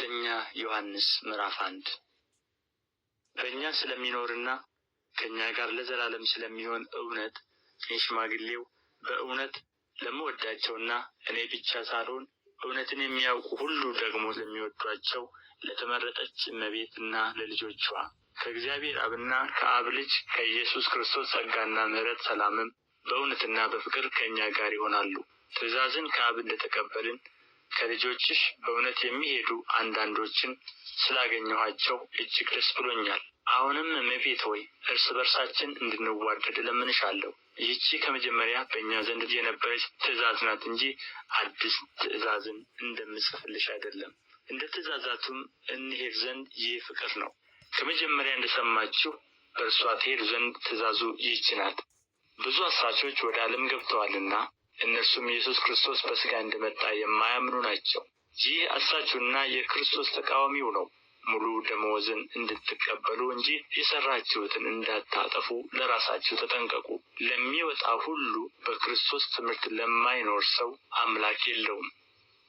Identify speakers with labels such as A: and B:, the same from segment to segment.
A: ሁለተኛ ዮሐንስ ምዕራፍ 1 በእኛ ስለሚኖርና ከእኛ ጋር ለዘላለም ስለሚሆን እውነት እኔ ሽማግሌው በእውነት ለምወዳቸውና እኔ ብቻ ሳልሆን እውነትን የሚያውቁ ሁሉ ደግሞ ለሚወዷቸው ለተመረጠች እመቤትና ለልጆቿ ከእግዚአብሔር አብና ከአብ ልጅ ከኢየሱስ ክርስቶስ ጸጋና ምሕረት ሰላምም በእውነትና በፍቅር ከእኛ ጋር ይሆናሉ። ትእዛዝን ከአብ እንደተቀበልን ከልጆችሽ በእውነት የሚሄዱ አንዳንዶችን ስላገኘኋቸው እጅግ ደስ ብሎኛል። አሁንም እመቤት ሆይ እርስ በርሳችን እንድንዋደድ እለምንሻለሁ። ይህች ከመጀመሪያ በእኛ ዘንድ የነበረች ትእዛዝ ናት እንጂ አዲስ ትእዛዝን እንደምጽፍልሽ አይደለም። እንደ ትእዛዛቱም እንሄድ ዘንድ ይህ ፍቅር ነው። ከመጀመሪያ እንደሰማችሁ በእርሷ ትሄዱ ዘንድ ትእዛዙ ይህች ናት። ብዙ አሳቾች ወደ ዓለም ገብተዋልና እነርሱም ኢየሱስ ክርስቶስ በሥጋ እንደመጣ የማያምኑ ናቸው። ይህ አሳቹና የክርስቶስ ተቃዋሚው ነው። ሙሉ ደመወዝን እንድትቀበሉ እንጂ የሠራችሁትን እንዳታጠፉ ለራሳችሁ ተጠንቀቁ። ለሚወጣ ሁሉ በክርስቶስ ትምህርት ለማይኖር ሰው አምላክ የለውም።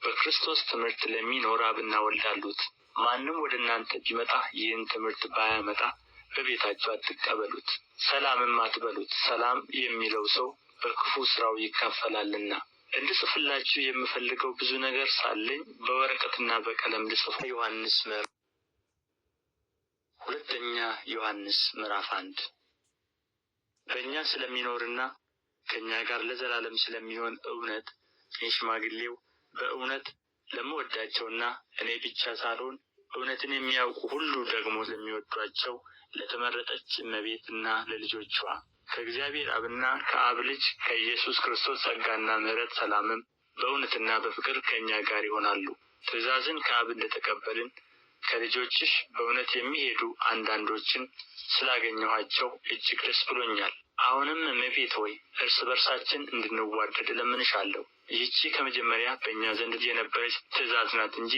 A: በክርስቶስ ትምህርት ለሚኖር አብና ወልድ አሉት። ማንም ወደ እናንተ ቢመጣ ይህን ትምህርት ባያመጣ በቤታችሁ አትቀበሉት፣ ሰላምም አትበሉት። ሰላም የሚለው ሰው በክፉ ሥራው ይካፈላልና። እንድጽፍላችሁ የምፈልገው ብዙ ነገር ሳለኝ በወረቀትና በቀለም ልጽፍ። ሁለተኛ ዮሐንስ ምዕራፍ 1 በእኛ ስለሚኖርና ከእኛ ጋር ለዘላለም ስለሚሆን እውነት እኔ ሽማግሌው በእውነት ለምወዳቸውና እኔ ብቻ ሳልሆን እውነትን የሚያውቁ ሁሉ ደግሞ ለሚወዷቸው ለተመረጠች እመቤትና ለልጆቿ ከእግዚአብሔር አብና ከአብ ልጅ ከኢየሱስ ክርስቶስ ጸጋና ምሕረት ሰላምም በእውነትና በፍቅር ከእኛ ጋር ይሆናሉ። ትእዛዝን ከአብ እንደተቀበልን ከልጆችሽ በእውነት የሚሄዱ አንዳንዶችን ስላገኘኋቸው እጅግ ደስ ብሎኛል። አሁንም እመቤት ሆይ እርስ በርሳችን እንድንዋደድ እለምንሻለሁ። ይህች ከመጀመሪያ በእኛ ዘንድ የነበረች ትእዛዝ ናት እንጂ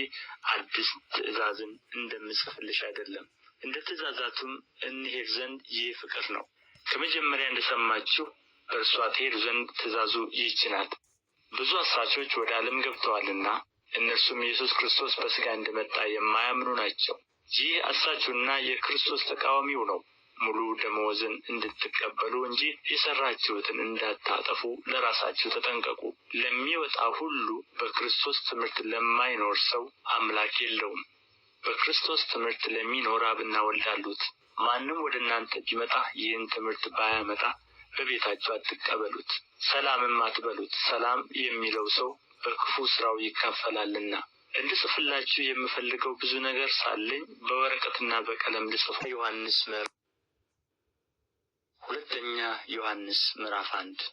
A: አዲስ ትእዛዝን እንደምጽፍልሽ አይደለም። እንደ ትእዛዛቱም እንሄድ ዘንድ ይህ ፍቅር ነው። ከመጀመሪያ እንደሰማችሁ በእርሷ ትሄዱ ዘንድ ትእዛዙ ይህች ናት። ብዙ አሳቾች ወደ ዓለም ገብተዋልና እነርሱም ኢየሱስ ክርስቶስ በሥጋ እንደመጣ የማያምኑ ናቸው። ይህ አሳቹና የክርስቶስ ተቃዋሚው ነው። ሙሉ ደመወዝን እንድትቀበሉ እንጂ የሠራችሁትን እንዳታጠፉ ለራሳችሁ ተጠንቀቁ። ለሚወጣ ሁሉ በክርስቶስ ትምህርት ለማይኖር ሰው አምላክ የለውም። በክርስቶስ ትምህርት ለሚኖር አብና ወልድ አሉት። ማንም ወደ እናንተ ቢመጣ ይህን ትምህርት ባያመጣ በቤታችሁ አትቀበሉት፣ ሰላምም አትበሉት። ሰላም የሚለው ሰው በክፉ ሥራው ይካፈላልና። እንድጽፍላችሁ የምፈልገው ብዙ ነገር ሳለኝ በወረቀትና በቀለም ልጽፍ። ሁለተኛ ዮሐንስ ምዕራፍ 1